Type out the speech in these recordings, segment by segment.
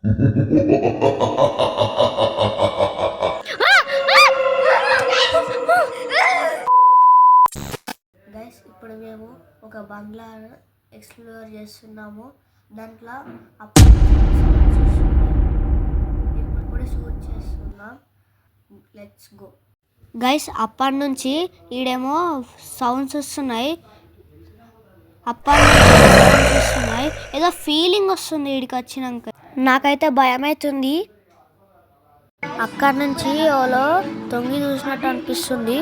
Guys ఇప్పుడు మేము ఒక బంగ్లా ఎక్స్ప్లోర్ చేస్తున్నాము. దాంట్లో ఇప్పుడు షూట్ చేస్తున్నాం. Let's go. గైస్ అప్పటి నుంచి ఈడేమో సౌండ్స్ వస్తున్నాయి. ఏదో ఫీలింగ్ వస్తుంది ఈడికి వచ్చినాక. నాకైతే భయం అవుతుంది. అక్కడి నుంచి ఓలో తొంగి చూసినట్టు అనిపిస్తుంది.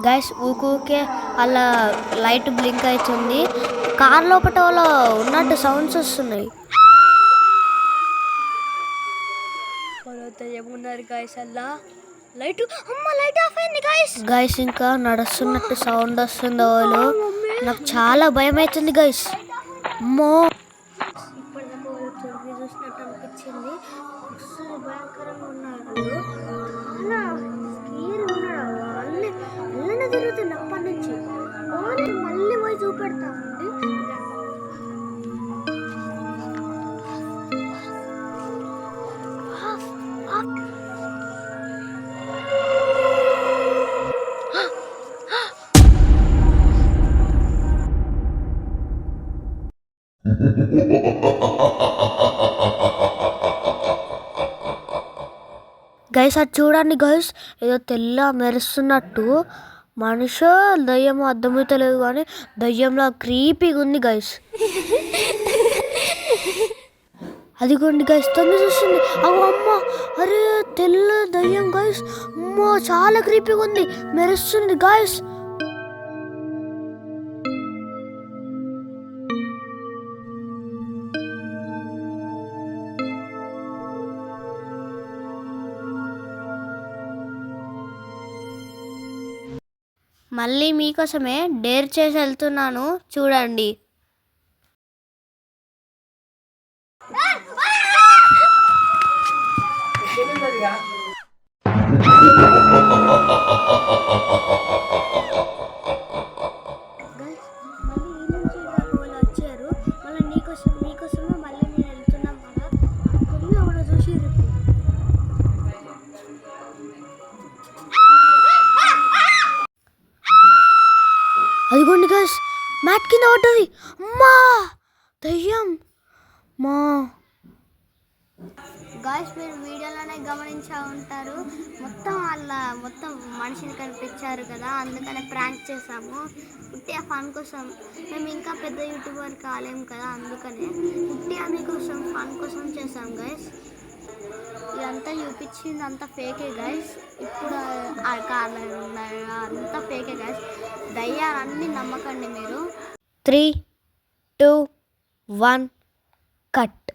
గైస్ ఊకే అలా లైట్ బ్లింక్ అవుతుంది. కార్ లోపల వాళ్ళు ఉన్నట్టు సౌండ్స్ వస్తున్నాయి. ఏమున్నారు గైస్ అలా లైట్ ఆఫ్ అయింది గైస్. ఇంకా నడుస్తున్నట్టు సౌండ్ వస్తుంది. వాళ్ళు నాకు చాలా భయం అవుతుంది గైస్. అమ్మో ఇప్పటిదాకా వాళ్ళు తొలిగి చూసినట్టు అనిపించింది. భయంకరంగా ఉన్నారు. చాలా స్కేర్ ఉన్నాడు. అల్లనే తిరుగుతుంది అప్పటి నుంచి. మళ్ళీ పోయి చూపెడతా ఉంది. గైస్ అది చూడండి గైస్, ఏదో తెల్ల మెరుస్తున్నట్టు. మనిషి దయ్యమో అర్థమవుతలేదు కానీ దయ్యంలో క్రీపీగా ఉంది గైస్. అదిగోండి గైస్ తొంగి చూస్తుంది. అవు అమ్మ, అరే తెల్ల దయ్యం గైస్. అమ్మో చాలా క్రీపీగా ఉంది, మెరుస్తుంది గైస్. మళ్ళీ మీకోసమే డేర్ చేసి వెళ్తున్నాను చూడండి. వచ్చారు మళ్ళీ మీకోసమే మళ్ళీ నేను వెళ్తున్నాం కదా. ఎవడో చూసి అదిగోండి గైస్ మ్యాట్ కింద పడ్డది. అమ్మా దయ్యం మా గాయస్. మీరు వీడియోలోనే గమనించా ఉంటారు, మొత్తం మనిషిని కనిపించారు కదా, అందుకనే ప్రాంక్ చేసాము. ఉట్టిగా ఫన్ కోసం. మేము ఇంకా పెద్ద యూట్యూబర్ కాలేము కదా, అందుకనే ఉట్టిగా మీకోసం ఫన్ కోసం చేసాం గైస్. ఇదంతా చూపించింది అంతా ఫేకే గైస్. ఇప్పుడు ఆ కార్లు అంతా ఫేకే గైస్. దయ్యాలన్నీ నమ్మకండి మీరు. 3, 2, 1 కట్.